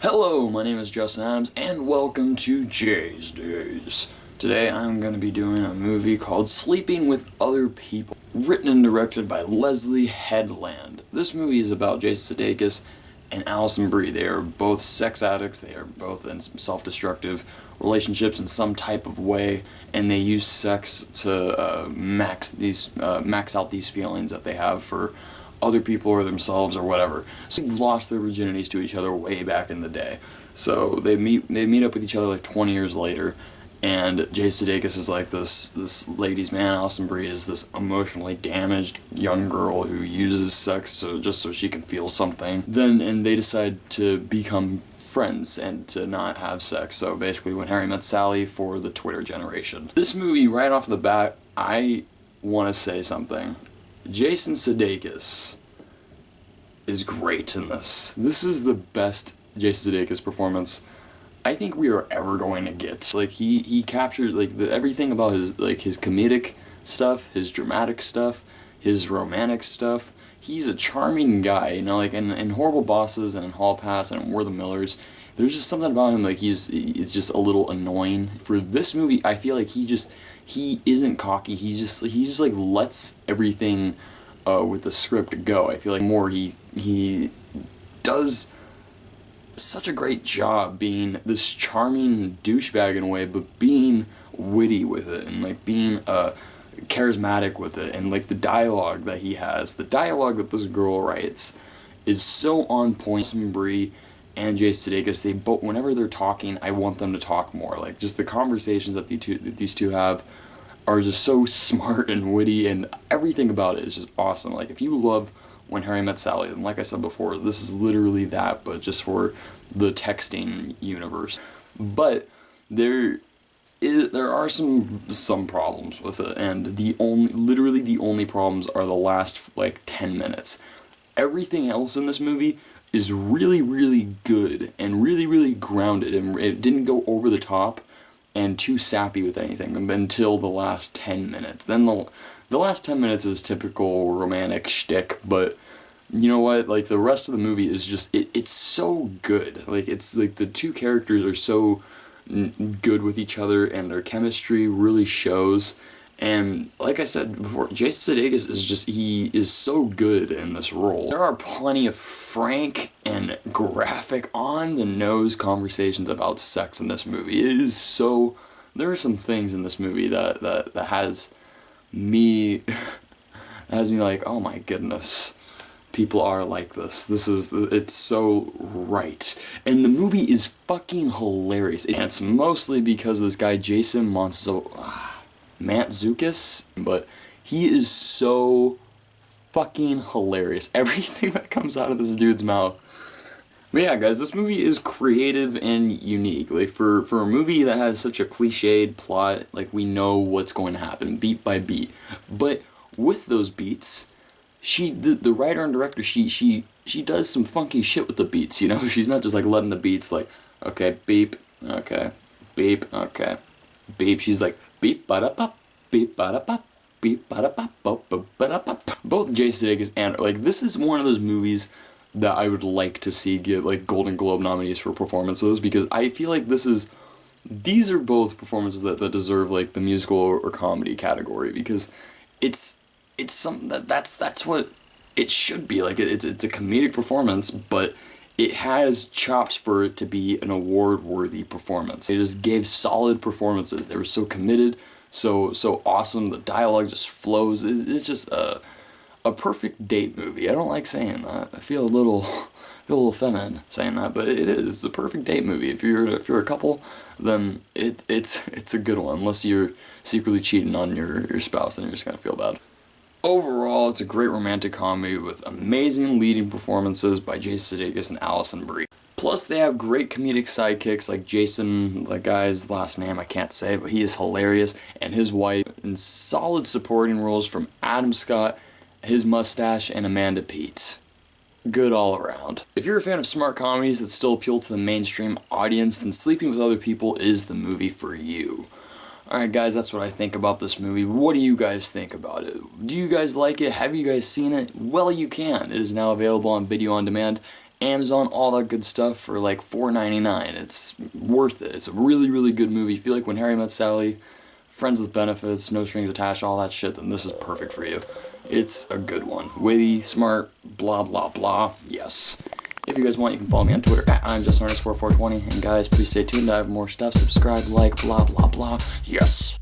Hello, my name is Justin Adams, and welcome to Jay's Days. Today I'm going to be doing a movie called Sleeping with Other People, written and directed by Leslye Headland. This movie is about Jason Sudekis and Alison Brie. They are both sex addicts, they are both in self-destructive relationships in some type of way, and they use sex to max out these feelings that they have for other people or themselves or whatever. So they lost their virginities to each other way back in the day. So they meet up with each other like 20 years later, and Jason Sudekis is like this ladies' man. Alison Brie is this emotionally damaged young girl who uses sex so she can feel something. And they decide to become friends and to not have sex. So basically, When Harry Met Sally for the Twitter generation. This movie, right off the bat, I want to say something. Jason Sudekis is great in this. This is the best Jason Sudekis performance I think we are ever going to get. Like he captured everything about his comedic stuff, his dramatic stuff, his romantic stuff. He's a charming guy, you know, like in Horrible Bosses and in Hall Pass and in We're the Millers. There's just something about him, like it's just a little annoying. For this movie, I feel like he isn't cocky. He just like lets everything with the script go. I feel like he does such a great job being this charming douchebag in a way, but being witty with it and like being charismatic with it, and like the dialogue that he has, the dialogue that this girl writes is so on point. Alison Brie and Jason Sudekis, they both, whenever they're talking, I want them to talk more. Like just the conversations that these two have are just so smart and witty, and everything about it is just awesome. Like if you love When Harry Met Sally, and like I said before, this is literally that, but just for the texting universe. But there are some problems with it, and literally the only problems are the last 10 minutes. Everything else in this movie is really, really good and really, really grounded, and it didn't go over the top and too sappy with anything until the last 10 minutes. Then the last 10 minutes is typical romantic shtick, but you know what? Like the rest of the movie is just it's so good. Like it's like the two characters are so good with each other, and their chemistry really shows. And like I said before, Jason Sudekis he is so good in this role. There are plenty of frank and graphic, on-the-nose conversations about sex in this movie. It is so... There are some things in this movie that has me... has me like, oh my goodness, people are like this. It's so right. And the movie is fucking hilarious. And it's mostly because this guy, Jason Mantzoukas, but he is so fucking hilarious. Everything that comes out of this dude's mouth. But yeah, guys, this movie is creative and unique. Like for a movie that has such a cliched plot, like we know what's going to happen beat by beat. But with those beats, the writer and director, she does some funky shit with the beats, you know? She's not just like letting the beats like, okay, beep, okay, beep, okay, beep. She's like, beep, ba-da-pop, beep, ba-da-pop, beep, ba-da-pop, ba-da-pop. Both Jason Sudekis and, like, this is one of those movies that I would like to see get, like, Golden Globe nominees for performances, because I feel like these are both performances that deserve, like, the musical or comedy category, because it's something that's what it should be. Like, it's a comedic performance, but it has chops for it to be an award-worthy performance. They just gave solid performances. They were so committed, so awesome. The dialogue just flows. It's just a perfect date movie. I don't like saying that. I feel a little feminine saying that, but it is. It's a perfect date movie. If you're a couple, then it's a good one. Unless you're secretly cheating on your spouse, then you're just gonna feel bad. Overall, it's a great romantic comedy with amazing leading performances by Jason Sudekis and Alison Brie. Plus, they have great comedic sidekicks like Jason, the guy's last name I can't say, but he is hilarious, and his wife, and solid supporting roles from Adam Scott, his mustache, and Amanda Peet. Good all around. If you're a fan of smart comedies that still appeal to the mainstream audience, then Sleeping with Other People is the movie for you. Alright guys, that's what I think about this movie. What do you guys think about it? Do you guys like it? Have you guys seen it? Well, you can. It is now available on video on demand, Amazon, all that good stuff for like $4.99. It's worth it. It's a really, really good movie. If you like When Harry Met Sally, Friends with Benefits, No Strings Attached, all that shit, then this is perfect for you. It's a good one. Witty, smart, blah, blah, blah. Yes. If you guys want, you can follow me on Twitter at I'mJust_420. And guys, please stay tuned. I have more stuff. Subscribe, like, blah, blah, blah. Yes.